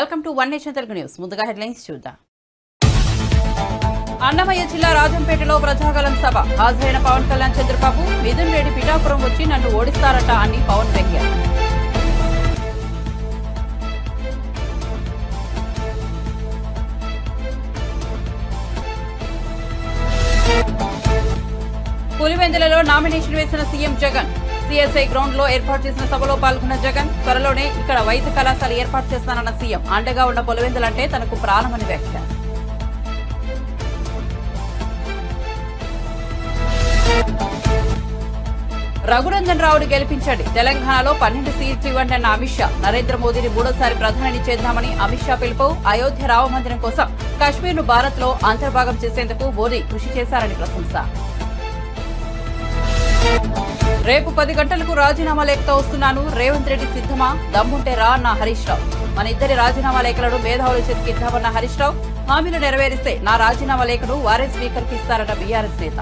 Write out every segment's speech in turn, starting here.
Welcome to one nation Telugu news. ముందుగా headlines చూద్దాం. అన్నమయ్య జిల్లా రాజంపేటలో ప్రజాగలం సభ హాజరైన పవన్ కళ్యాణ్, చంద్రబాబు మిథున్ రెడ్డి పిఠాపురం వచ్చి నన్ను ఓడిస్తారట అని పవన్ వ్యంగ్య. పులివెందులలో నామినేషన్ వేసిన సీఎం జగన్. సిఎస్ఐ గ్రౌండ్ లో ఏర్పాటు చేసిన సభలో పాల్గొన్న జగన్ త్వరలోనే ఇక్కడ వైద్య కళాశాల ఏర్పాటు చేస్తానన్న సీఎం. అండగా ఉన్న పులివెందులంటే తనకు ప్రాణమని వ్యాఖ్య. రఘునందన్ రావును గెలిపించండి, తెలంగాణలో 12 సీట్లు ఇవ్వండి అన్న అమిత్ షా. నరేంద్ర మోదీని మూడోసారి ప్రధాని చేద్దామని అమిత్ షా పిలుపు. అయోధ్య రామ మందిరం కోసం కశ్మీర్ ను భారత్ లో అంతర్భాగం చేసేందుకు మోదీ కృషి చేశారని ప్రశంస. రేపు 10 గంటలకు రాజీనామా లేఖతో వస్తున్నాను, రేవంత్ రెడ్డి సిద్ధమా, దమ్ముంటే రా అన్న హరీష్ రావు. మన ఇద్దరి రాజీనామా లేఖలను మేధావుల చేతికి ఇద్దామన్న హరీష్ రావు. హామీలు నెరవేరిస్తే నా రాజీనామా లేఖను వారే స్పీకర్కి ఇస్తారన్న బీఆర్ఎస్ నేత.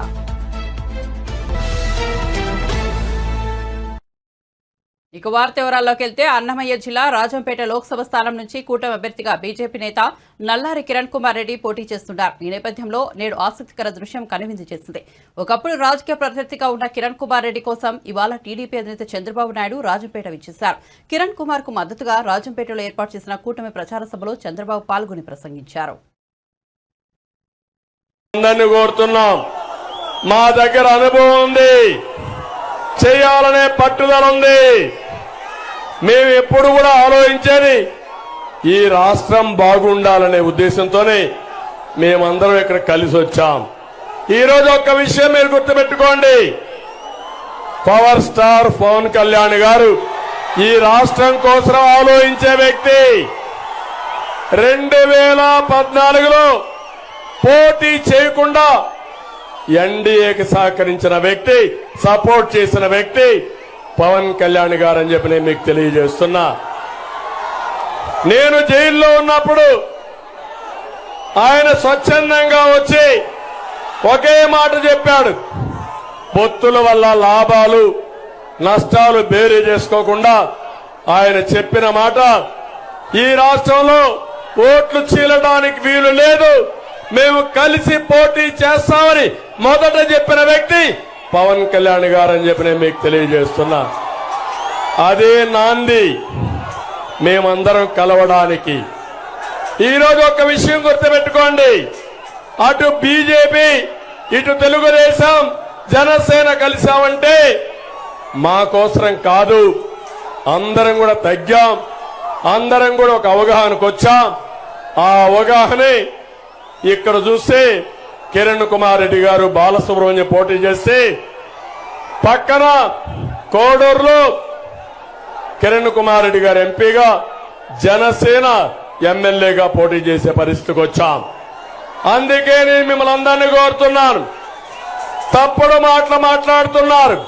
ఇక వార్త వివరాల్లోకి వెళ్తే అన్నమయ్య జిల్లా రాజంపేట లోక్సభ స్థానం నుంచి కూటమి అభ్యర్థిగా బీజేపీ నేత నల్లారి కిరణ్ కుమార్ రెడ్డి పోటీ చేస్తున్నారు. ఈ నేపథ్యంలో నేడు ఆసక్తికర దృశ్యం కనువిందు చేసింది. ఒకప్పుడు రాజకీయ ప్రత్యర్థిగా ఉన్న కిరణ్ కుమార్ రెడ్డి కోసం ఇవాళ టీడీపీ అధినేత చంద్రబాబు నాయుడు రాజంపేట విచ్చేశారు. కిరణ్ కుమార్ కు మద్దతుగా రాజంపేటలో ఏర్పాటు చేసిన కూటమి ప్రచార సభలో చంద్రబాబు పాల్గొని ప్రసంగించారు. మా దగ్గర అనుభవం ఉంది, చేయాలనే పట్టుదల ఉంది. మేము ఎప్పుడు కూడా ఆలోచించేది ఈ రాష్ట్రం బాగుండాలనే ఉద్దేశంతోనే మేమందరం ఇక్కడ కలిసి వచ్చాం. ఈరోజు ఒక్క విషయం మీరు గుర్తుపెట్టుకోండి, పవర్ స్టార్ పవన్ కళ్యాణ్ గారు ఈ రాష్ట్రం కోసం ఆలోచించే వ్యక్తి. 2014లో పోటీ చేయకుండా ఎన్డీఏకి సహకరించిన వ్యక్తి, సపోర్ట్ చేసిన వ్యక్తి పవన్ కళ్యాణ్ గారు అని చెప్పి నేను మీకు తెలియజేస్తున్నా. నేను జైల్లో ఉన్నప్పుడు ఆయన స్వచ్ఛందంగా వచ్చి ఒకే మాట చెప్పాడు, పొత్తుల వల్ల లాభాలు నష్టాలు బేరీ చేసుకోకుండా ఆయన చెప్పిన మాట, ఈ రాష్ట్రంలో ఓట్లు చీలడానికి వీలు లేదు, మేము కలిసి పోటీ చేస్తామని మొదట చెప్పిన వ్యక్తి పవన్ కళ్యాణ్ గారు అని చెప్పి నేను మీకు తెలియజేస్తున్నా. అదే నాంది మేమందరం కలవడానికి. ఈరోజు ఒక విషయం గుర్తుపెట్టుకోండి, అటు బీజేపీ ఇటు తెలుగుదేశం జనసేన కలిసామంటే మా కోసరం కాదు, అందరం కూడా తగ్గాం, అందరం కూడా ఒక అవగాహనకు వచ్చాం. ఆ అవగాహనే ఇక్కడ చూస్తే కిరణ్ కుమార్ రెడ్డి గారు బాలసుబ్రహ్మణ్యం పోటీ చేస్తే పక్కన కోడూరులో కిరణ్ కుమార్ రెడ్డి గారు ఎంపీగా, జనసేన ఎమ్మెల్యేగా పోటీ చేసే పరిస్థితికి వచ్చాం. అందుకే నేను మిమ్మల్ని అందరినీ కోరుతున్నాను, తప్పుడు మాటలు మాట్లాడుతున్నారు.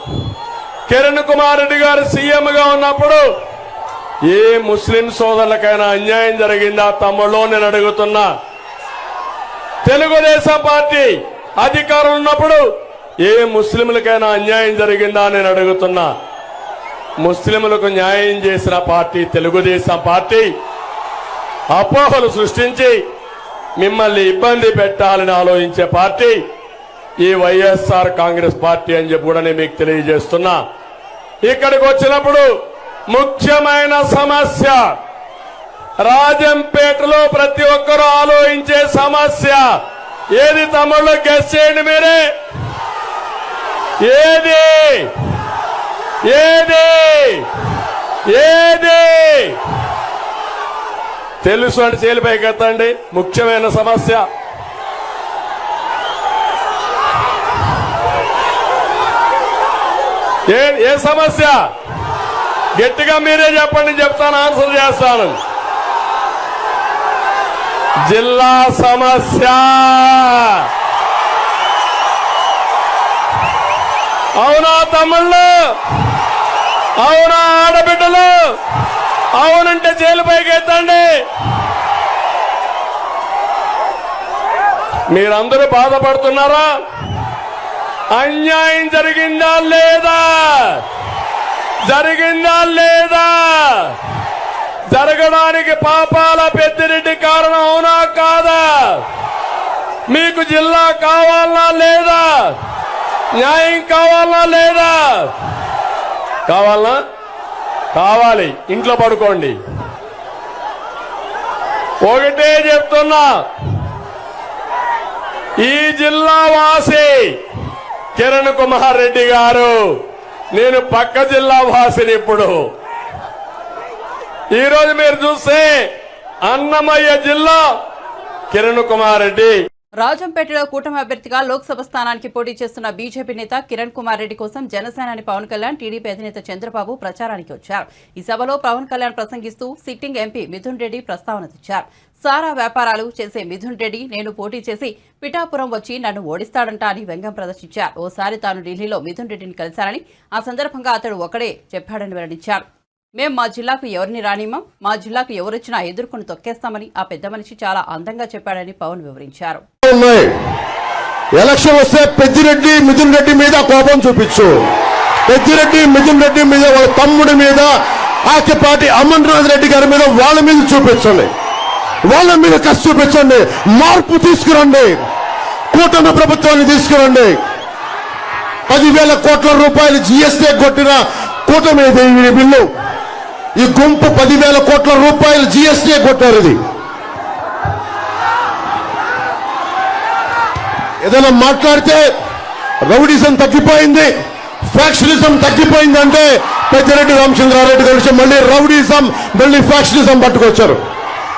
కిరణ్ కుమార్ రెడ్డి గారు సీఎంగా ఉన్నప్పుడు ఏ ముస్లిం సోదరులకైనా అన్యాయం జరిగిందా తమ్ముళ్ళు నేను అడుగుతున్నా. తెలుగుదేశం పార్టీ అధికారం ఉన్నప్పుడు ఏ ముస్లింలకైనా అన్యాయం జరిగిందా నేను అడుగుతున్నా. ముస్లింలకు న్యాయం చేసిన పార్టీ తెలుగుదేశం పార్టీ. అపోహలు సృష్టించి మిమ్మల్ని ఇబ్బంది పెట్టాలని ఆలోచించే పార్టీ ఈ వైఎస్ఆర్ కాంగ్రెస్ పార్టీ అని చెప్పి కూడా నేను మీకు తెలియజేస్తున్నా. ఇక్కడికి వచ్చినప్పుడు ముఖ్యమైన సమస్య రాజంపేటలో ప్రతి ఒక్కరూ ఆలోచించే సమస్య ఏది తమ్ముళ్ళు? గెస్ చేయండి మీరే. ఏది ఏది ఏది తెలుసు అంటే చేలిపైకి ఎత్తండి. ముఖ్యమైన సమస్య ఏ సమస్య? గట్టిగా మీరే చెప్పండి, చెప్తాను, ఆన్సర్ చేస్తాను. జిల్లా సమస్య. అవునా తమ్ముళ్ళు? అవునా ఆడబిడ్డలు? అవునంటే జైలు పైకి ఎత్తండి. మీరందరూ బాధపడుతున్నారా? అన్యాయం జరిగిందా లేదా? జరిగిందా లేదా? జరగడానికి పాపాల పెద్దిరెడ్డి కారణం అవునా కాదా? మీకు జిల్లా కావాలనా లేదా? న్యాయం కావాలనా లేదా? కావాలనా? కావాలి. ఇంట్లో పడుకోండి. ఒకటే చెప్తున్నా, ఈ జిల్లా వాసి కిరణ్ కుమార్ రెడ్డి గారు, నేను పక్క జిల్లా వాసిని. ఇప్పుడు ఈరోజు మీరు చూస్తే అన్నమయ్య జిల్లా కిరణ్ కుమార్ రెడ్డి. రాజంపేటలో కూటమి అభ్యర్థిగా లోక్సభ స్థానానికి పోటీ చేస్తున్న బీజేపీ నేత కిరణ్ కుమార్ రెడ్డి కోసం జనసేనాని పవన్ కళ్యాణ్, టీడీపీ అధినేత చంద్రబాబు ప్రచారానికి వచ్చారు. ఈ సభలో పవన్ కళ్యాణ్ ప్రసంగిస్తూ సిట్టింగ్ ఎంపీ మిథున్ రెడ్డి ప్రస్తావన తెచ్చారు. సారా వ్యాపారాలు చేసే మిథున్ రెడ్డి నేను పోటీ చేసి పిఠాపురం వచ్చి నన్ను ఓడిస్తాడంట అని వ్యంగ్యం ప్రదర్శించారు. ఓసారి తాను ఢిల్లీలో మిథున్ రెడ్డిని కలిశారని, ఆ సందర్భంగా అతడు ఒకడే చెప్పాడని వెల్లడించారు. మేం మా జిల్లాకు ఎవరిని రానిమం, మా జిల్లాకు ఎవరొచ్చినా ఎదుర్కొని తొక్కేస్తామని ఆ పెద్ద మనిషి చాలా అందంగా చెప్పాడని పవన్ వివరించారు. ఎలక్షన్ వస్తే పెద్దిరెడ్డి మిథున్ రెడ్డి మీద కోపం చూపించు, పెద్దిరెడ్డి మిథున్ రెడ్డి మీద, వాళ్ళ తమ్ముడి మీద, ఆకిపాటి అమర్నాథ్ రెడ్డి గారి మీద, వాళ్ళ మీద చూపించండి, వాళ్ళ మీద కసి చూపించండి. మార్పు తీసుకురండి, కూటమి ప్రభుత్వాన్ని తీసుకురండి. 10,000 కోట్ల రూపాయలు జీఎస్టీ కొట్టిన కూటమి ఈ బిల్లు. ఈ గుంపు 10,000 కోట్ల రూపాయలు జీఎస్టీ కొట్టారు. ఇది ఏదైనా మాట్లాడితే రౌడీజం తగ్గిపోయింది, ఫ్యాక్షనిజం తగ్గిపోయిందంటే పెద్దిరెడ్డి రామచంద్రారెడ్డి కలిసి మళ్ళీ రౌడీజం, మళ్ళీ ఫ్యాక్షనిజం పట్టుకొచ్చారు.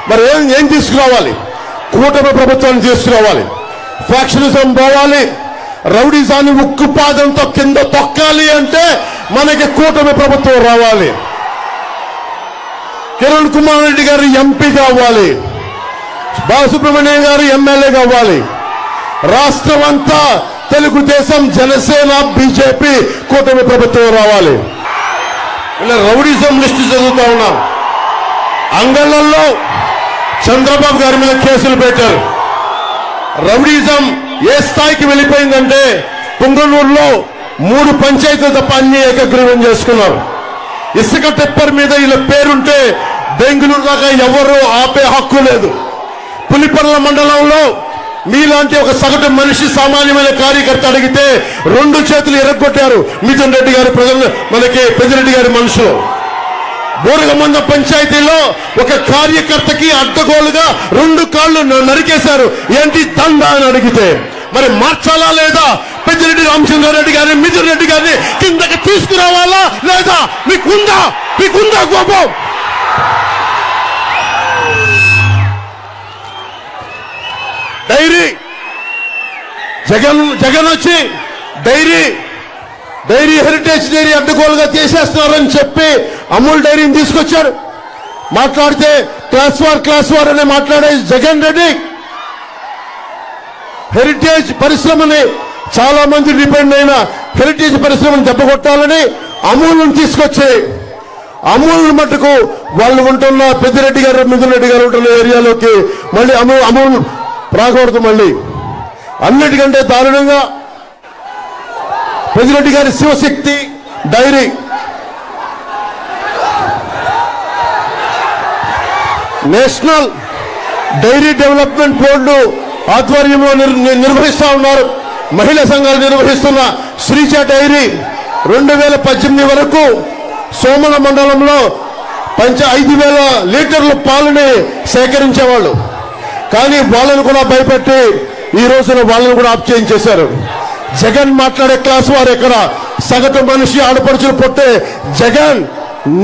మరి ఏం తీసుకురావాలి? కూటమి ప్రభుత్వాన్ని తీసుకురావాలి. ఫ్యాక్షనిజం పోవాలి, రౌడీజాన్ని ఉక్కుపాదంతో కింద తొక్కాలి అంటే మనకి కూటమి ప్రభుత్వం రావాలి. కిరణ్ కుమార్ రెడ్డి గారు ఎంపీ కావాలి, బాలసుబ్రహ్మణ్యం గారు ఎమ్మెల్యే కావాలి. రాష్ట్రం అంతా తెలుగుదేశం, జనసేన, బీజేపీ కూటమి ప్రభుత్వం రావాలి. ఇలా రౌడీజం లిస్టు చదువుతా ఉన్నాం. అంగళ్ళల్లో చంద్రబాబు గారి మీద కేసులు పెట్టారు. రౌడీజం ఏ స్థాయికి వెళ్ళిపోయిందంటే పుంగనూరులో 3 పంచాయతీలు తప్ప అన్ని ఏకగ్రీవం చేసుకున్నారు. ఇసుక టెప్పర్ మీద ఇలా పేరుంటే బెంగళూరు దాకా ఎవరు ఆపే హక్కు లేదు. పులిపర్ల మండలంలో మీలాంటి ఒక సగటు మనిషి, సామాన్యమైన కార్యకర్త అడిగితే 2 చేతులు ఎరగొట్టారు మిథున్ రెడ్డి గారి ప్రజలు, మనకి పెద్దిరెడ్డి గారి మనుషులు. బోరగమంద పంచాయతీలో ఒక కార్యకర్తకి అడ్డగోలుగా 2 కాళ్ళు నరికేశారు. ఏంటి దందా అని అడిగితే మరి మార్చాలా లేదా? పెద్దిరెడ్డి రామచంద్రారెడ్డి గారిని, మిథున్ రెడ్డి గారిని కిందకి తీసుకురావాలా లేదా? మీకుందా కోపం? డైరీ జగన్ వచ్చి డైరీ హెరిటేజ్ డైరీ అడ్డగోలుగా చేసేస్తున్నారని చెప్పి అమూల్ డైరీని తీసుకొచ్చారు. మాట్లాడితే క్లాస్ వార్ అనే మాట్లాడే జగన్ రెడ్డి హెరిటేజ్ పరిశ్రమని, చాలా మంది డిపెండ్ అయిన హెరిటేజ్ పరిశ్రమను దెబ్బకొట్టాలని అమూల్ను తీసుకొచ్చి, అమూల్ మట్టుకు వాళ్ళు ఉంటున్న పెద్దిరెడ్డి గారు, మిథున్ రెడ్డి గారు ఉంటున్న ఏరియాలోకి మళ్ళీ అమూల్ రాకూడదు. మళ్ళీ అన్నిటికంటే దారుణంగా పెద్దిరెడ్డి గారి Shivashakti dairy, national dairy development board ఆధ్వర్యంలో నిర్వహిస్తా ఉన్నారు. మహిళా సంఘాలు నిర్వహిస్తున్న శ్రీజ డైరీ 2018 వరకు సోమల మండలంలో 5,000 లీటర్ల పాలని సేకరించేవాళ్ళు. కానీ వాళ్ళను కూడా భయపెట్టి ఈ రోజున వాళ్ళను కూడా ఆప్ చేయించేశారు. జగన్ మాట్లాడే క్లాస్ వారు ఎక్కడ? సగటు మనిషి ఆడపడుచులు పొట్టే జగన్,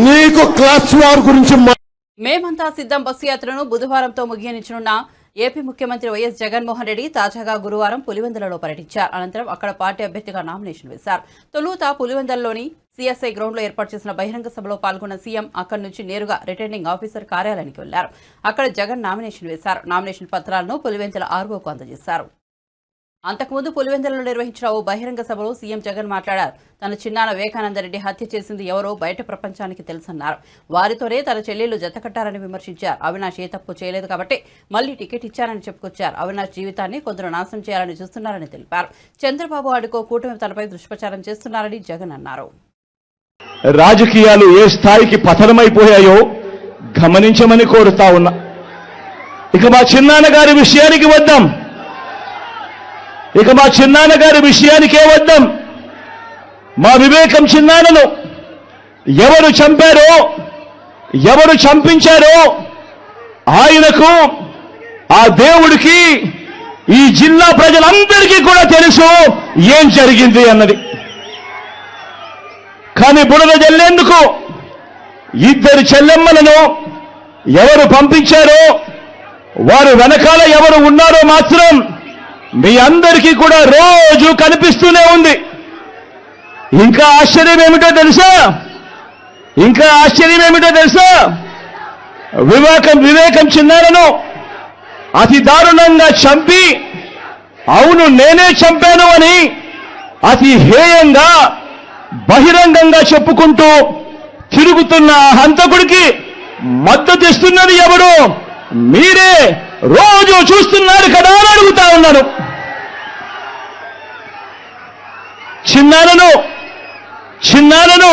నీకు క్లాస్ వార్ గురించి మేమంతా సిద్ధం బస్సు యాత్రను బుధవారంతో ముగియనించనున్న ఏపీ ముఖ్యమంత్రి వైఎస్ జగన్మోహన్ రెడ్డి తాజాగా గురువారం పులివెందులలో పర్యటించారు. అనంతరం అక్కడ పార్టీ అభ్యర్థిగా నామినేషన్ వేశారు. తొలుత పులివెందులలోని సిఎస్ఐ గ్రౌండ్లో ఏర్పాటు చేసిన బహిరంగ సభలో పాల్గొన్న సీఎం అక్కడి నుంచి నేరుగా రిటర్నింగ్ ఆఫీసర్ కార్యాలయానికి వెళ్లారు. అక్కడ జగన్ నామినేషన్ వేశారు. నామినేషన్ పత్రాలను పులివెందుల ఆర్ఓకు అందజేశారు. అంతకుముందు పులివెందులలో నిర్వహించిన ఓ బహిరంగ సభలో సీఎం జగన్ మాట్లాడారు. తన చిన్నాన్న వివేకానందరెడ్డి హత్య చేసింది ఎవరో బయట ప్రపంచానికి తెలుసన్నారు. వారితోనే తన చెల్లెళ్లు జతకట్టారని విమర్శించారు. అవినాష్ ఏ తప్పు చేయలేదు కాబట్టి మళ్లీ టికెట్ ఇచ్చారని చెప్పుకొచ్చారు. అవినాష్ జీవితాన్ని కొందరు నాశనం చేయాలని చూస్తున్నారని తెలిపారు. చంద్రబాబు అడుకో కూటమి తనపై దుష్ప్రచారం చేస్తున్నారని జగన్ అన్నారు. రాజకీయాలు ఏ స్థాయికి పతనమైపోయాయో గమనించమని కోరుతా ఉన్నా. ఇక మా చిన్నాన్న గారి విషయానికి వద్దాం. మా వివేకం చిన్నాన్నను ఎవరు చంపారో, ఎవరు చంపించారో ఆయనకు, ఆ దేవుడికి, ఈ జిల్లా ప్రజలందరికీ కూడా తెలుసు ఏం జరిగింది అన్నది. కానీ బురద జల్లేందుకు ఇద్దరు చెల్లెమ్మలను ఎవరు పంపించారో, వారు వెనకాల ఎవరు ఉన్నారో మాత్రం మీ అందరికీ కూడా రోజు కనిపిస్తూనే ఉంది. ఇంకా ఆశ్చర్యం ఏమిటో తెలుసా? వివేకం చిన్నారను అతి దారుణంగా చంపి, అవును నేనే చంపాను అని అతి హేయంగా బహిరంగంగా చెప్పుకుంటూ తిరుగుతున్న హంతకుడికి మద్దతు ఇస్తున్నది ఎవరు? మీరే రోజు చూస్తున్నారు కదా అని అడుగుతా ఉన్నాను. చిన్నారను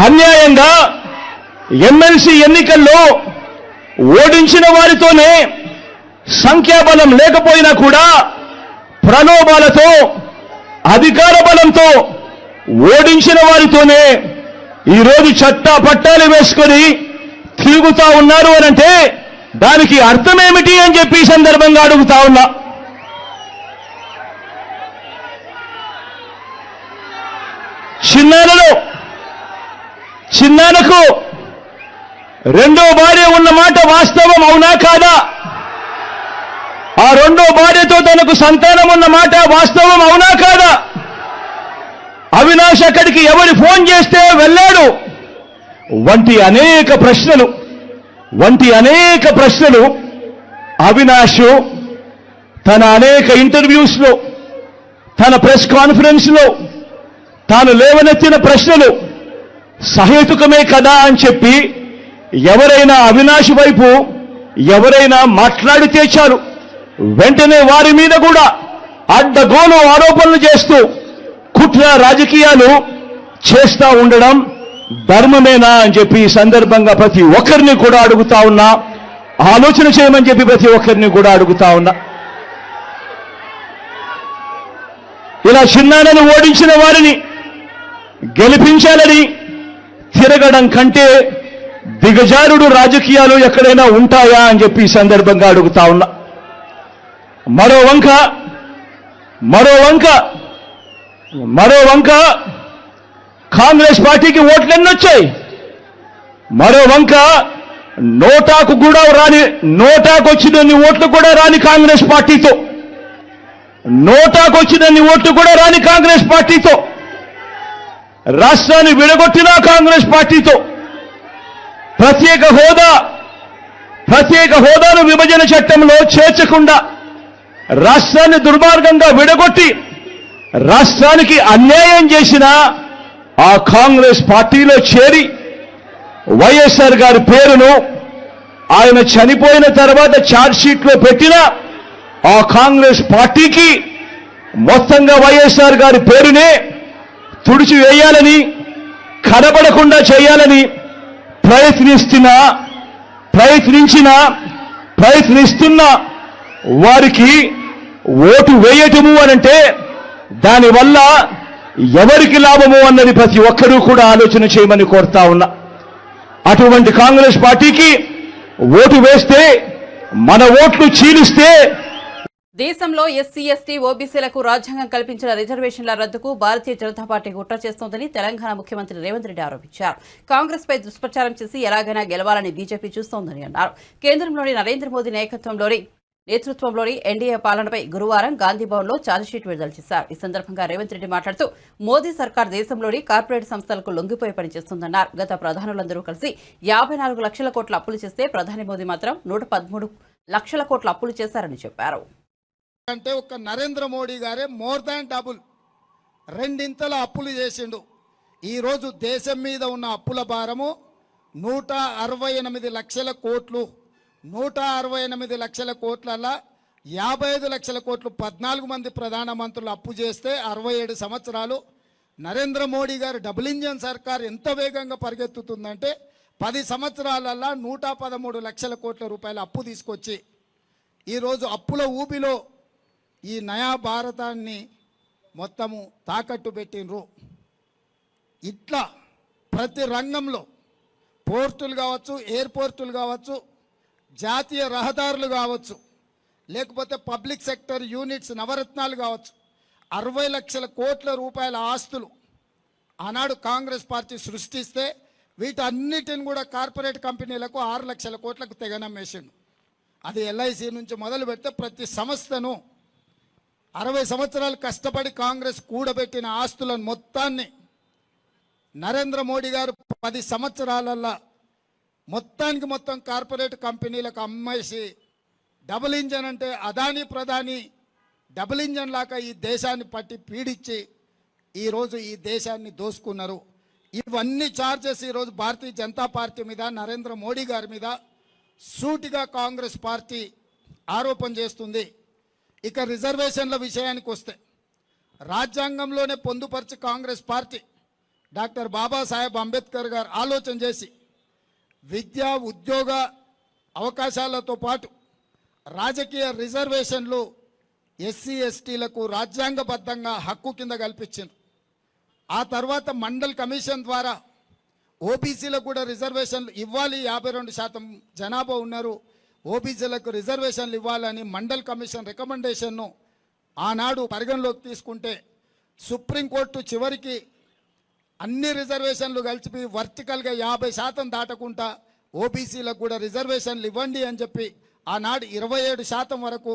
అన్యాయంగా ఎమ్మెల్సీ ఎన్నికల్లో ఓడించిన వారితోనే, సంఖ్యాబలం లేకపోయినా కూడా ప్రలోభాలతో, అధికార బలంతో ఓడించిన వారితోనే ఈరోజు చట్టా పట్టాలు వేసుకొని తిరుగుతా ఉన్నారు అనంటే దానికి అర్థమేమిటి అని చెప్పి ఈ సందర్భంగా అడుగుతా ఉన్నా. చిన్నానకు రెండో భార్య ఉన్న మాట వాస్తవం అవునా కాదా? ఆ రెండో భార్యతో తనకు సంతానం ఉన్న మాట వాస్తవం అవునా కాదా? అవినాష్ అక్కడికి ఎవరు ఫోన్ చేస్తే వెళ్ళాడు వంటి అనేక ప్రశ్నలు అవినాష్ తన అనేక ఇంటర్వ్యూస్లో, తన ప్రెస్ కాన్ఫరెన్స్లో తాను లేవనెత్తిన ప్రశ్నలు సహేతుకమే కదా అని చెప్పి ఎవరైనా అవినాష్ వైపు ఎవరైనా మాట్లాడితే చాలు వెంటనే వారి మీద కూడా అడ్డగోలు ఆరోపణలు చేస్తూ కుట్ర రాజకీయాలు చేస్తా ఉండడం ధర్మమేనా అని చెప్పి ఈ సందర్భంగా ప్రతి ఒక్కరిని కూడా అడుగుతా ఉన్నా. ఆలోచన చేయమని చెప్పి ప్రతి ఒక్కరిని కూడా అడుగుతా ఉన్నా. ఇలా చిన్నాన్నను ఓడించిన వారిని గెలిపించాలని తిరగడం కంటే దిగజారుడు రాజకీయాలు ఎక్కడైనా ఉంటాయా అని చెప్పి ఈ సందర్భంగా అడుగుతా ఉన్నా. మరో వంక కాంగ్రెస్ పార్టీకి ఓట్లు ఎన్నొచ్చాయి. మరో వంక నోటాకు వచ్చినన్ని ఓట్లు కూడా రాని కాంగ్రెస్ పార్టీతో, రాష్ట్రాన్ని విడగొట్టిన కాంగ్రెస్ పార్టీతో, ప్రత్యేక హోదాను విభజన చట్టంలో చేర్చకుండా రాష్ట్రాన్ని దుర్మార్గంగా విడగొట్టి రాష్ట్రానికి అన్యాయం చేసిన ఆ కాంగ్రెస్ పార్టీలో చేరి వైఎస్ఆర్ గారి పేరును ఆయన చనిపోయిన తర్వాత ఛార్జ్ షీట్లో పెట్టిన ఆ కాంగ్రెస్ పార్టీకి మొత్తంగా వైఎస్ఆర్ గారి పేరునే తుడిచివేయాలని, కనబడకుండా చేయాలని ప్రయత్నిస్తున్న వారికి ఓటు వేయటము అనంటే దానివల్ల ఎవరికి లాభము అన్నది ప్రతి ఒక్కరూ కూడా ఆలోచన చేయమని కోరుతా ఉన్నా. అటువంటి కాంగ్రెస్ పార్టీకి ఓటు వేస్తే, మన ఓట్లు చీలిస్తే, దేశంలో ఎస్సీ, ఎస్టీ, ఓబీసీలకు రాజ్యాంగం కల్పించిన రిజర్వేషన్ల రద్దుకు భారతీయ జనతా పార్టీ కుట్ర చేస్తోందని తెలంగాణ ముఖ్యమంత్రి రేవంత్ రెడ్డి ఆరోపించారు. కాంగ్రెస్ పై దుష్ప్రచారం చేసి ఎలాగైనా గెలవాలని బీజేపీ చూస్తోందని అన్నారు. కేంద్రంలోని నరేంద్ర మోదీ నేతృత్వంలోని ఎన్డీఏ పాలనపై గురువారం గాంధీభవన్లో ఛార్జిషీట్ విడుదల చేశారు. ఈ సందర్భంగా రేవంత్ రెడ్డి మాట్లాడుతూ మోదీ సర్కార్ దేశంలోని కార్పొరేట్ సంస్థలకు లొంగిపోయి పనిచేస్తుందన్నారు. గత ప్రధానులందరూ కలిసి 54 లక్షల కోట్ల అప్పులు చేస్తే ప్రధాని మోదీ మాత్రం 113 లక్షల కోట్ల అప్పులు చేశారని చెప్పారు. అంటే ఒక నరేంద్ర మోడీ గారే మోర్ దాన్ డబుల్, రెండింతల అప్పులు చేసిండు. ఈరోజు దేశం మీద ఉన్న అప్పుల భారము 168 లక్షల కోట్లు. 168 లక్షల కోట్లల్లా 55 లక్షల కోట్లు 14 మంది ప్రధానమంత్రులు అప్పు చేస్తే 67 సంవత్సరాలు నరేంద్ర మోడీ గారు డబుల్ ఇంజన్ సర్కార్ ఎంత వేగంగా పరిగెత్తుతుందంటే 10 సంవత్సరాలల్లా 113 లక్షల కోట్ల రూపాయల అప్పు తీసుకొచ్చి ఈరోజు అప్పుల ఊబిలో ఈ నయా భారతాన్ని మొత్తము తాకట్టు పెట్టినరు. ఇట్లా ప్రతి రంగంలో పోర్టులు కావచ్చు, ఎయిర్పోర్టులు కావచ్చు, జాతీయ రహదారులు కావచ్చు, లేకపోతే పబ్లిక్ సెక్టర్ యూనిట్స్ నవరత్నాలు కావచ్చు, 60 లక్షల కోట్ల రూపాయల ఆస్తులు ఆనాడు కాంగ్రెస్ పార్టీ సృష్టిస్తే వీటన్నిటిని కూడా కార్పొరేట్ కంపెనీలకు 6 లక్షల కోట్లకు తెగనమ్మేసిండు. అది ఎల్ఐసి నుంచి మొదలు పెడితే ప్రతి సంస్థను 60 సంవత్సరాలు కష్టపడి కాంగ్రెస్ కూడబెట్టిన ఆస్తులను మొత్తాన్ని నరేంద్ర మోడీ గారు 10 సంవత్సరాలల్లా మొత్తానికి మొత్తం కార్పొరేట్ కంపెనీలకు అమ్మేసి డబుల్ ఇంజన్ అంటే అదానీ ప్రధాని డబుల్ ఇంజన్ లాగా ఈ దేశాన్ని పట్టి పీడించి ఈరోజు ఈ దేశాన్ని దోసుకున్నారు. ఇవన్నీ చార్జెస్ ఈరోజు భారతీయ జనతా పార్టీ మీద, నరేంద్ర మోడీ గారి మీద సూటిగా కాంగ్రెస్ పార్టీ ఆరోపణ చేస్తుంది. ఇక రిజర్వేషన్ల విషయానికి వస్తే రాజ్యాంగంలోనే పొందుపరిచి కాంగ్రెస్ పార్టీ డాక్టర్ బాబాసాహెబ్ అంబేద్కర్ గారు ఆలోచన చేసి విద్యా ఉద్యోగ అవకాశాలతో పాటు రాజకీయ రిజర్వేషన్లు ఎస్సీ ఎస్టీలకు రాజ్యాంగబద్ధంగా హక్కు కింద కల్పించింది. ఆ తర్వాత మండల్ కమిషన్ ద్వారా ఓబీసీలకు కూడా రిజర్వేషన్లు ఇవ్వాలి, 52% జనాభా ఉన్నారు, ఓబీసీలకు రిజర్వేషన్లు ఇవ్వాలని మండల్ కమిషన్ రికమెండేషన్ను ఆనాడు పరిగణలోకి తీసుకుంటే సుప్రీంకోర్టు చివరికి అన్ని రిజర్వేషన్లు కలిపి వర్టికల్గా 50% దాటకుండా ఓబీసీలకు కూడా రిజర్వేషన్లు ఇవ్వండి అని చెప్పి ఆనాడు 27% వరకు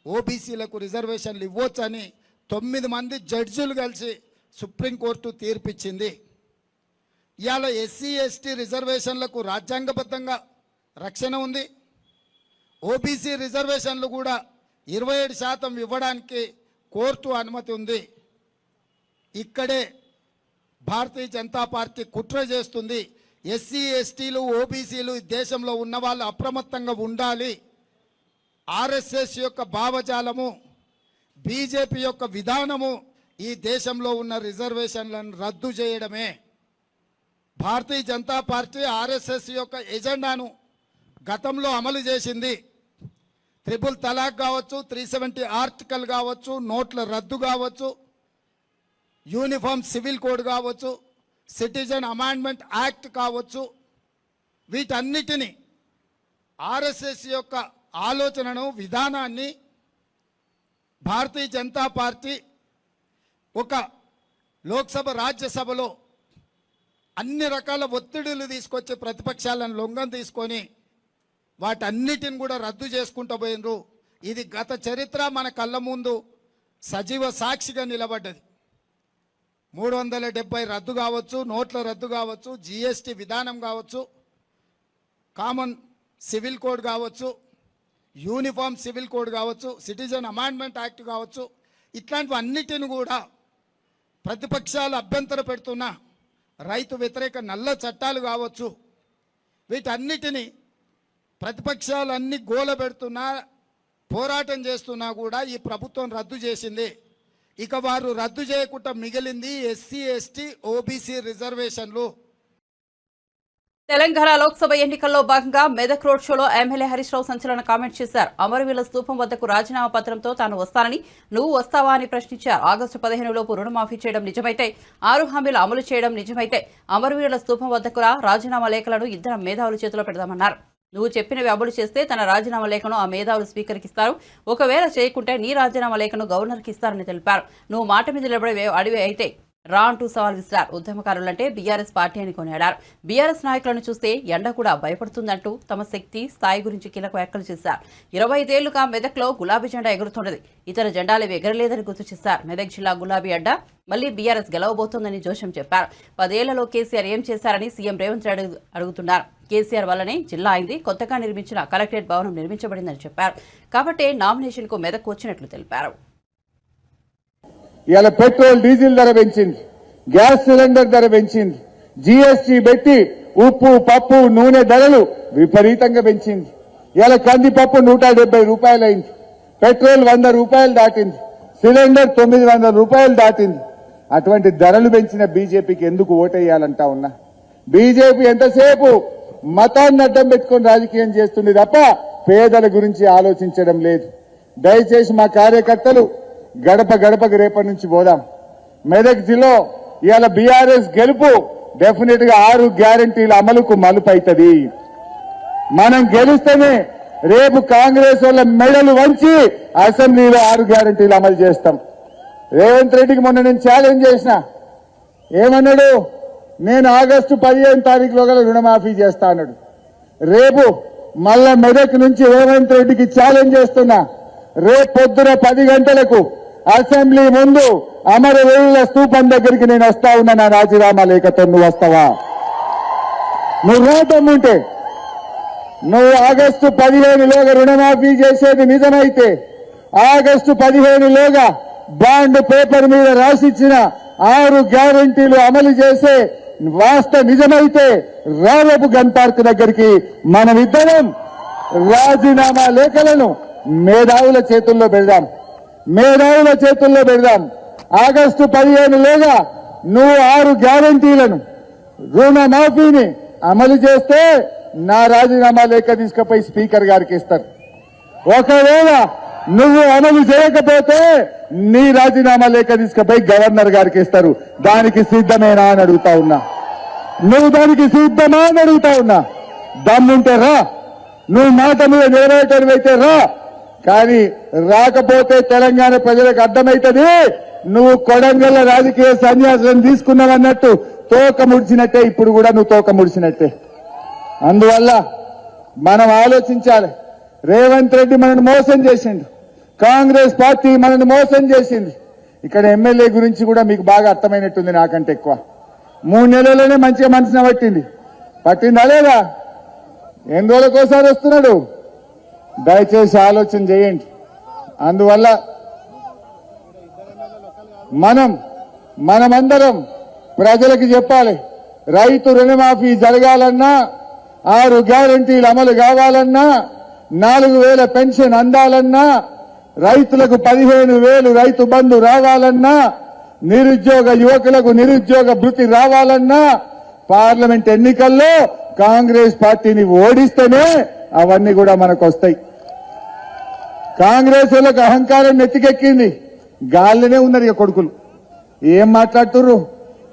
ఓబీసీలకు రిజర్వేషన్లు ఇవ్వచ్చని 9 మంది జడ్జిలు కలిసి సుప్రీంకోర్టు తీర్పిచ్చింది. ఇవాళ ఎస్సీ ఎస్టీ రిజర్వేషన్లకు రాజ్యాంగబద్ధంగా రక్షణ ఉంది. ఓబీసీ రిజర్వేషన్లు కూడా 27% ఇవ్వడానికి కోర్టు అనుమతి ఉంది. ఇక్కడే భారతీయ జనతా పార్టీ కుట్ర చేస్తుంది. ఎస్సీ ఎస్టీలు ఓబీసీలు దేశంలో ఉన్న వాళ్ళు అప్రమత్తంగా ఉండాలి. ఆర్ఎస్ఎస్ యొక్క భావజాలము, బీజేపీ యొక్క విధానము ఈ దేశంలో ఉన్న రిజర్వేషన్లను రద్దు చేయడమే. భారతీయ జనతా పార్టీ ఆర్ఎస్ఎస్ యొక్క ఎజెండాను గతంలో అమలు చేసింది. 3 తలాక్ కావచ్చు, 370 ఆర్టికల్ కావచ్చు, నోట్ల రద్దు కావచ్చు, యూనిఫామ్ సివిల్ కోడ్ కావచ్చు, సిటిజన్ అమెండ్మెంట్ యాక్ట్ కావచ్చు, వీటన్నిటిని ఆర్ఎస్ఎస్ యొక్క ఆలోచనను, విధానాన్ని భారతీయ జనతా పార్టీ ఒక లోక్సభ రాజ్యసభలో అన్ని రకాల ఒత్తిడులు తీసుకొచ్చి ప్రతిపక్షాలను లొంగం తీసుకొని వాటన్నిటిని కూడా రద్దు చేసుకుంటూ పోయినరు. ఇది గత చరిత్ర మన కళ్ళ ముందు సజీవ సాక్షిగా నిలబడ్డది. 370 రద్దు కావచ్చు, నోట్ల రద్దు కావచ్చు, జిఎస్టీ విధానం కావచ్చు, కామన్ సివిల్ కోడ్ కావచ్చు, యూనిఫామ్ సివిల్ కోడ్ కావచ్చు, సిటిజన్ అమెండ్మెంట్ యాక్ట్ కావచ్చు, ఇట్లాంటివన్నిటిని కూడా ప్రతిపక్షాలు అభ్యంతర పెడుతున్న రైతు వ్యతిరేక నల్ల చట్టాలు కావచ్చు, వీటన్నిటిని ప్రతిపక్షాలన్నీ గోల పెడుతున్నా, పోరాటం చేస్తున్నా కూడా ఈ ప్రభుత్వం రద్దు చేసింది. ఇక వారు రద్దు చేయకుండా మిగిలింది ఎస్సీ ఎస్టీ ఓబీసీ రిజర్వేషన్లు. తెలంగాణ లోక్సభ ఎన్నికల్లో భాగంగా మెదక్ రోడ్ షోలో ఎమ్మెల్యే హరీష్ రావు సంచలన కామెంట్ చేశారు. అమరవీరుల స్తూపం వద్దకు రాజీనామా పత్రంతో తాను వస్తానని, నువ్వు వస్తావా అని ప్రశ్నించారు. ఆగస్టు 15 లోపు రుణమాఫీ చేయడం నిజమైతే, 6 హామీలు అమలు చేయడం నిజమైతే అమరవీరుల స్తూపం వద్దకు రాజీనామా లేఖలను ఇద్దరు మేధావుల చేతిలో పెడదామన్నారు. నువ్వు చెప్పినవి అమలు చేస్తే తన రాజీనామా లేఖను ఆ మేధావులు స్పీకర్కి ఇస్తారు, ఒకవేళ చేయకుంటే నీ రాజీనామా లేఖను గవర్నర్కి ఇస్తారని తెలిపారు. నువ్వు మాట మీద నిలబడే అడివి అయితే రా అంటూ సవాల్ విసిరారు. ఉద్యమకారులంటే బీఆర్ఎస్ పార్టీ అని కొనియాడారు. బీఆర్ఎస్ నాయకులను చూస్తే ఎండ కూడా భయపడుతుందంటూ తమ శక్తి స్థాయి గురించి కీలక వ్యాఖ్యలు చేశారు. 25 ఏళ్లుగా మెదక్లో గులాబీ జెండా ఎగురుతున్నది, ఇతర జెండాలు ఎగరలేదని గుర్తు చేశారు. మెదక్ జిల్లా గులాబీ అడ్డా మళ్లీ బీఆర్ఎస్ గెలవబోతోందని జోషం చెప్పారు. 10 ఏళ్లలో కేసీఆర్ ఏం చేశారని సీఎం రేవంత్ రెడ్డి అడుగుతున్నారు. కేసీఆర్ వల్లనే జిల్లా అయింది, కొత్తగా నిర్మించిన కలెక్టరేట్ భవనం నిర్మించబడిందని చెప్పారు. కాబట్టి నామినేషన్ కు మెదక్ వచ్చినట్లు తెలిపారు. ఇవాళ పెట్రోల్ డీజిల్ ధర పెంచింది, గ్యాస్ సిలిండర్ ధర పెంచింది, జీఎస్టీ పెట్టి ఉప్పు పప్పు నూనె ధరలు విపరీతంగా పెంచింది. ఇవాళ కందిపప్పు 170 రూపాయలు అయింది, పెట్రోల్ 100 రూపాయలు దాటింది, సిలిండర్ 900 రూపాయలు దాటింది. అటువంటి ధరలు పెంచిన బీజేపీకి ఎందుకు ఓటేయాలంటా ఉన్నా. బీజేపీ ఎంతసేపు మతాన్ని అడ్డం పెట్టుకొని రాజకీయం చేస్తుంది తప్ప పేదల గురించి ఆలోచించడం లేదు. దయచేసి మా కార్యకర్తలు గడప గడపకు రేపటి నుంచి పోదాం. మెదక్ జిల్లా ఇవాళ బీఆర్ఎస్ గెలుపు డెఫినెట్ గా 6 గ్యారంటీల అమలుకు మలుపు అవుతుంది. మనం గెలిస్తేనే రేపు కాంగ్రెస్ వాళ్ళ మెడలు వంచి అసెంబ్లీలో 6 గ్యారంటీలు అమలు చేస్తాం. రేవంత్ రెడ్డికి మొన్న నేను ఛాలెంజ్ చేసిన, ఏమన్నాడు? నేను ఆగస్టు 15 తారీఖులో గల రుణమాఫీ చేస్తా అన్నాడు. రేపు మళ్ళా మెదక్ నుంచి రేవంత్ రెడ్డికి ఛాలెంజ్ చేస్తున్నా, రేపు పొద్దున 10 గంటలకు అసెంబ్లీ ముందు అమరవీరుల స్తూపం దగ్గరికి నేను వస్తా ఉన్నా. నా రాజీనామా లేఖతో నువ్వు వస్తావా? నువ్వు రాదమ్ముంటే నువ్వు ఆగస్టు 15లోగా రుణమాఫీ చేసేది నిజమైతే, ఆగస్టు 15లోగా బాండ్ పేపర్ మీద రాసిచ్చిన 6 గ్యారంటీలు అమలు చేసే నిజమైతే రేపు గన్ పార్క్ దగ్గరికి మనమిద్దరం రాజీనామా లేఖలను మేధావుల చేతుల్లో పెడదాం. ఆగస్టు 15లోగా నువ్వు 6 గ్యారంటీలను రుణమాఫీని అమలు చేస్తే నా రాజీనామా లేఖ తీసుకుపోయి స్పీకర్ గారికి ఇస్తారు. ఒకవేళ నువ్వు అమలు చేయకపోతే నీ రాజీనామా లేఖ తీసుకుపోయి గవర్నర్ గారికి ఇస్తారు. దానికి సిద్ధమేనా అని అడుగుతా ఉన్నా. నువ్వు దానికి సిద్ధమా అని అడుగుతా ఉన్నా. దమ్ముంటే రా, నువ్వు మాట మీద నెరవేర్చడమైతే రా. కానీ రాకపోతే తెలంగాణ ప్రజలకు అర్థమైతుంది నువ్వు కొడంగల్ రాజకీయ సన్యాసం తీసుకున్నావన్నట్టు తోక ముడిచినట్టే. ఇప్పుడు కూడా నువ్వు తోక ముడిచినట్టే. అందువల్ల మనం ఆలోచించాలి. రేవంత్ రెడ్డి మనల్ని మోసం చేసిండు, కాంగ్రెస్ పార్టీ మనల్ని మోసం చేసింది. ఇక్కడ ఎమ్మెల్యే గురించి కూడా మీకు బాగా అర్థమైనట్టుంది నాకంటే ఎక్కువ. 3 నెలల్లోనే మంచిగా మనసున పట్టిందా లేదా? ఎన్ని రోజులకోసారి వస్తున్నాడు? దయచేసి ఆలోచన చేయండి. అందువల్ల మనమందరం ప్రజలకు చెప్పాలి, రైతు రుణమాఫీ జరగాలన్నా, 6 గ్యారంటీలు అమలు కావాలన్నా, 4,000 పెన్షన్ అందాలన్నా, రైతులకు 15,000 రైతు బంధు రావాలన్నా, నిరుద్యోగ యువకులకు నిరుద్యోగ భృతి రావాలన్నా, పార్లమెంట్ ఎన్నికల్లో కాంగ్రెస్ పార్టీని ఓడిస్తేనే అవన్నీ కూడా మనకు వస్తాయి. కాంగ్రెస్ వాళ్ళకి అహంకారం నెత్తికెక్కింది. గాలినే ఉన్నారు ఇక కొడుకులు. ఏం మాట్లాడుతున్నారు?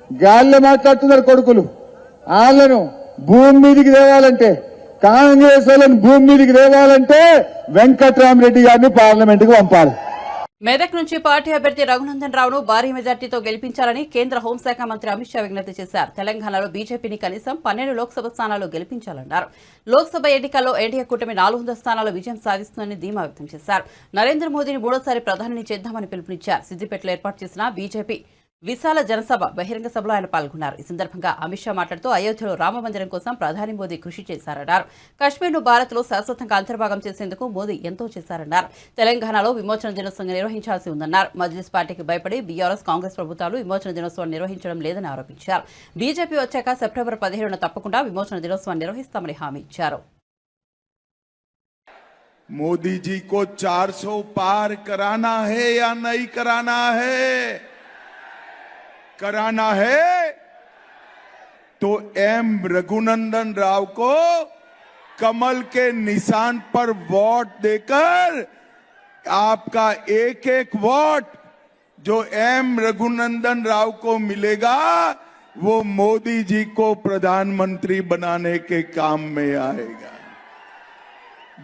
గాలిలో మాట్లాడుతున్నారు కొడుకులు. వాళ్ళను భూమి మీదికి తేవాలంటే, కాంగ్రెస్ వాళ్ళని భూమి మీదికి తేవాలంటే వెంకట్రామరెడ్డి గారిని పార్లమెంటుకు పంపాలి. మెదక్ నుంచి పార్టీ అభ్యర్థి రఘునందన్ రావును భారీ మెజార్టీతో గెలిపించాలని కేంద్ర హోంశాఖ మంత్రి అమిత్ షా విజ్ఞప్తి చేశారు. తెలంగాణలో బీజేపీని కనీసం 12 లోక్సభ స్థానాలు గెలిపించాలన్నారు. లోక్సభ ఎన్నికల్లో ఎన్డీఏ కూటమి 400 స్థానాల్లో విజయం సాధిస్తుందని ధీమా వ్యక్తం చేశారు. నరేంద్ర మోదీని 3వ ప్రధానిని చేద్దామని పిలుపునిచ్చారు. సిద్దిపేటలో ఏర్పాటు చేసిన బీజేపీ విశాల జనసభ బహిరంగ సభలో ఆయన పాల్గొన్నారు. ఈ సందర్భంగా అమిత్ షా మాట్లాడుతూ అయోధ్యలో రామమందిరం కోసం ప్రధాని మోదీ కృషి చేశారన్నారు. కశ్మీర్ను భారత్లో శాశ్వతంగా అంతర్భాగం చేసేందుకు మోదీ ఎంతో చేశారన్నారు. తెలంగాణలో విమోచన దినోత్సవం నిర్వహించాల్సి ఉందన్నారు. మజ్లిస్ పార్టీకి భయపడి బీఆర్ఎస్ కాంగ్రెస్ ప్రభుత్వాలు విమోచన దినోత్సవం నిర్వహించడం లేదని ఆరోపించారు. బీజేపీ వచ్చాక సెప్టెంబర్ 17న తప్పకుండా విమోచన దినోత్సవం నిర్వహిస్తామని హామీ ఇచ్చారు. मोदी जी को 400 पार कराना है या नहीं कराना है? कराना है तो एम रघुनंदन राव को कमल के निशान पर वोट देकर आपका एक एक वोट जो एम रघुनंदन राव को मिलेगा वो मोदी जी को प्रधानमंत्री बनाने के काम में आएगा।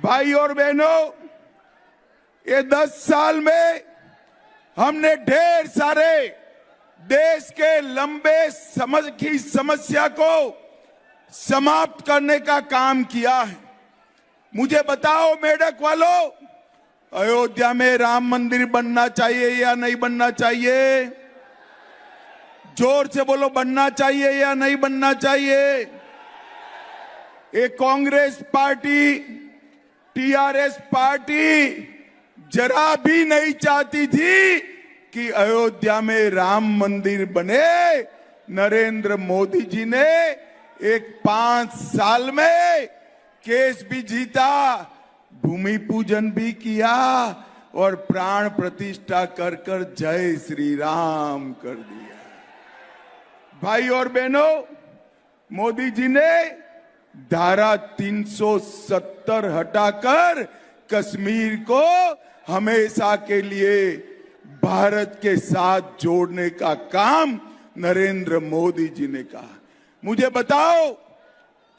भाई और बहनों, ये 10 साल में हमने ढेर सारे देश के लंबे समस्या को समाप्त करने का काम किया है। मुझे बताओ मेडक वालों, अयोध्या में राम मंदिर बनना चाहिए या नहीं बनना चाहिए? जोर से बोलो, बनना चाहिए या नहीं बनना चाहिए? ये कांग्रेस पार्टी, टीआरएस पार्टी जरा भी नहीं चाहती थी कि अयोध्या में राम मंदिर बने। नरेंद्र मोदी जी ने 5 साल में केस भी जीता, भूमि पूजन भी किया और प्राण प्रतिष्ठा कर कर जय श्री राम कर दिया। भाई और बहनों, मोदी जी ने धारा 370 हटाकर कश्मीर को हमेशा के लिए भारत के साथ जोड़ने का काम नरेंद्र मोदी जी ने कहा। मुझे बताओ,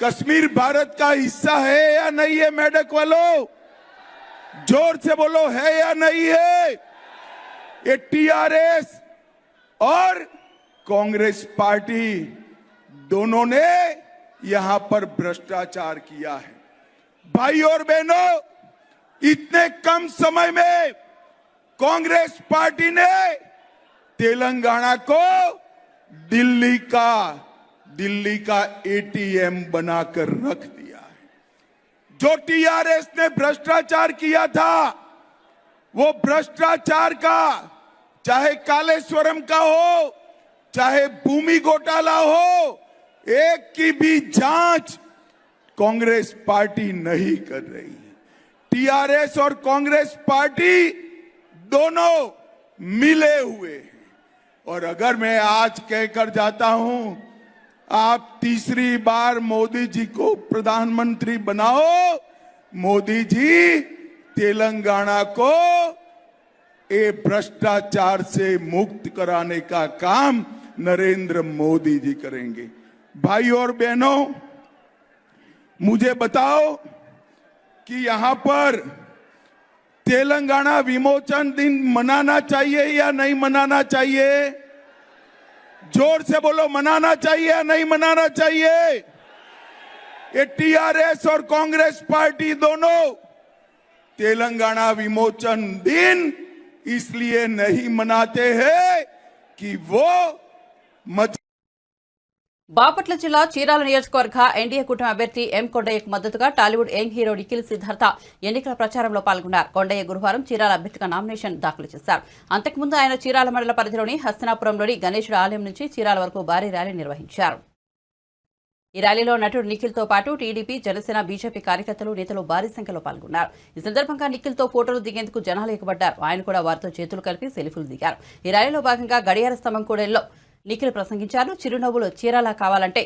कश्मीर भारत का हिस्सा है या नहीं है? मेढक वालों, जोर से बोलो, है या नहीं है? ये टीआरएस और कांग्रेस पार्टी दोनों ने यहां पर भ्रष्टाचार किया है। भाई और बहनों, इतने कम समय में कांग्रेस पार्टी ने तेलंगाना को दिल्ली का एटीएम बनाकर रख दिया है। जो टीआरएस ने भ्रष्टाचार किया था, वो भ्रष्टाचार का, चाहे कालेश्वरम का हो, चाहे भूमि घोटाला हो, एक की भी जांच कांग्रेस पार्टी नहीं कर रही है। टीआरएस और कांग्रेस पार्टी दोनों मिले हुए हैं। और अगर मैं आज कहकर जाता हूं, आप तीसरी बार मोदी जी को प्रधानमंत्री बनाओ, मोदी जी तेलंगाना को ये भ्रष्टाचार से मुक्त कराने का काम नरेंद्र मोदी जी करेंगे। भाई और बहनों, मुझे बताओ कि यहां पर तेलंगाना विमोचन दिन मनाना चाहिए या नहीं मनाना चाहिए? जोर से बोलो, मनाना चाहिए या नहीं मनाना चाहिए? ये टीआरएस और कांग्रेस पार्टी दोनों तेलंगाना विमोचन दिन इसलिए नहीं मनाते हैं कि वो బాపట్ల జిల్లా చీరాల నియోజకవర్గ ఎన్డీఏ కూటమి అభ్యర్థి ఎం కొండయ్యకు మద్దతుగా టాలీవుడ్ యంగ్ హీరో నిఖిల్ సిద్ధార్థ ఎన్నికల ప్రచారంలో పాల్గొన్నారు. కొండయ్య గురువారం చీరాల అభ్యర్థిగా నామినేషన్ దాఖలు చేశారు. అంతకుముందు ఆయన చీరాల మండల పరిధిలోని హస్తనాపురంలోని గణేశుడు ఆలయం నుంచి చీరాల వరకు భారీ ర్యాలీ నిర్వహించారు. ఈ ర్యాలీలో నటుడు నిఖిల్తో పాటు టీడీపీ, జనసేన, బీజేపీ కార్యకర్తలు, నేతలు భారీ సంఖ్యలో పాల్గొన్నారు. ఈ సందర్భంగా నిఖిల్తో ఫోటోలు దిగేందుకు జనాలు ఎగబడ్డారు. ఆయన కూడా వారితో చేతులు కలిపి సెల్ఫీలు దిగారు. ఈ ర్యాలీలో భాగంగా గడియార స్తంభం కూడలిలో నిఖిల్ ప్రసంగించారు. చిరునవ్వులు చీరాల కావాలంటే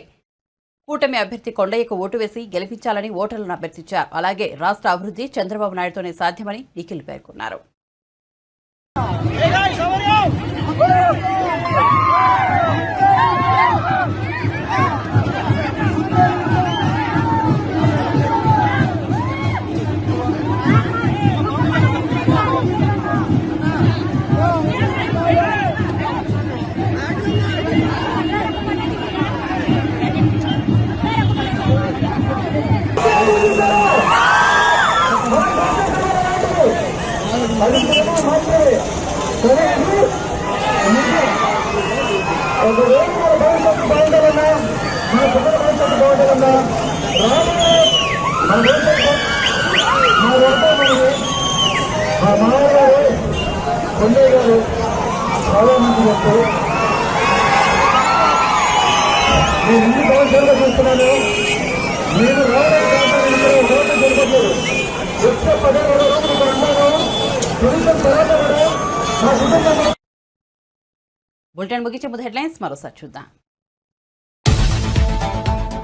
కూటమి అభ్యర్థి కొండయ్యకు ఓటు వేసి గెలిపించాలని ఓటర్లను అభ్యర్థించారు. అలాగే రాష్ట్ర అభివృద్ధి చంద్రబాబు నాయుడుతోనే సాధ్యమని నిఖిల్ పేర్కొన్నారు. బులెటిన్ ముగించే ముందు హెడ్లైన్స్ మరోసారి చూద్దాం.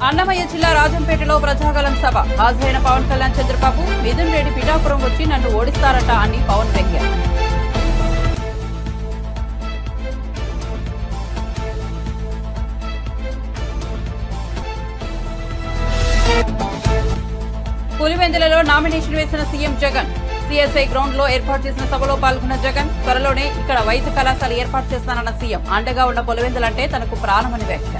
అన్నమయ్య జిల్లా రాజంపేటలో ప్రజాగలం సభ. హాజరైన పవన్ కళ్యాణ్, చంద్రబాబు, మిథున్ రెడ్డి పిఠాపురం వచ్చి నన్ను ఓడిస్తారట అని పవన్ వ్యంగ్యం. పులివెందులలో నామినేషన్ వేసిన సీఎం జగన్. సిఎస్ఐ గ్రౌండ్ లో ఏర్పాటు చేసిన సభలో పాల్గొన్న జగన్, త్వరలోనే ఇక్కడ వైద్య కళాశాల ఏర్పాటు చేస్తానన్న సీఎం. అండగా ఉన్న పులివెందులంటే తనకు ప్రాణమని వ్యాఖ్య.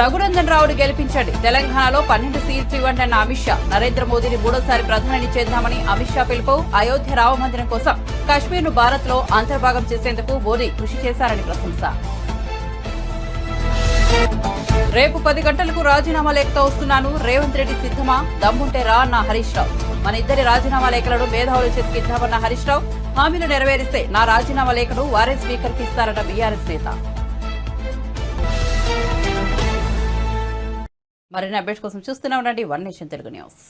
రఘునందన్ రావును గెలిపించండి, తెలంగాణలో 12 సీట్లు ఇవ్వండి అన్న అమిత్ షా. నరేంద్ర మోదీని మూడోసారి ప్రధాని చేద్దామని అమిత్ షా పిలుపు. అయోధ్య రామమందిరం కోసం కశ్మీర్ను భారత్ లో అంతర్భాగం చేసేందుకు మోదీ కృషి చేశారని ప్రశంస. రేపు 10 గంటలకు రాజీనామా లేఖతో వస్తున్నాను, రేవంత్ రెడ్డి సిద్ధమా? దమ్ముంటే రా అన్న హరీష్ రావు. మన ఇద్దరి రాజీనామా లేఖలను మేధావుల చేతికిద్దామన్న హరీష్ రావు. హామీలు నెరవేరిస్తే నా రాజీనామా లేఖను వారే స్పీకర్కి ఇస్తారన్న బీఆర్ఎస్ నేత. మరిన్ని అప్డేట్స్ కోసం చూస్తూనే ఉండండి వన్ నేషన్ తెలుగు న్యూస్.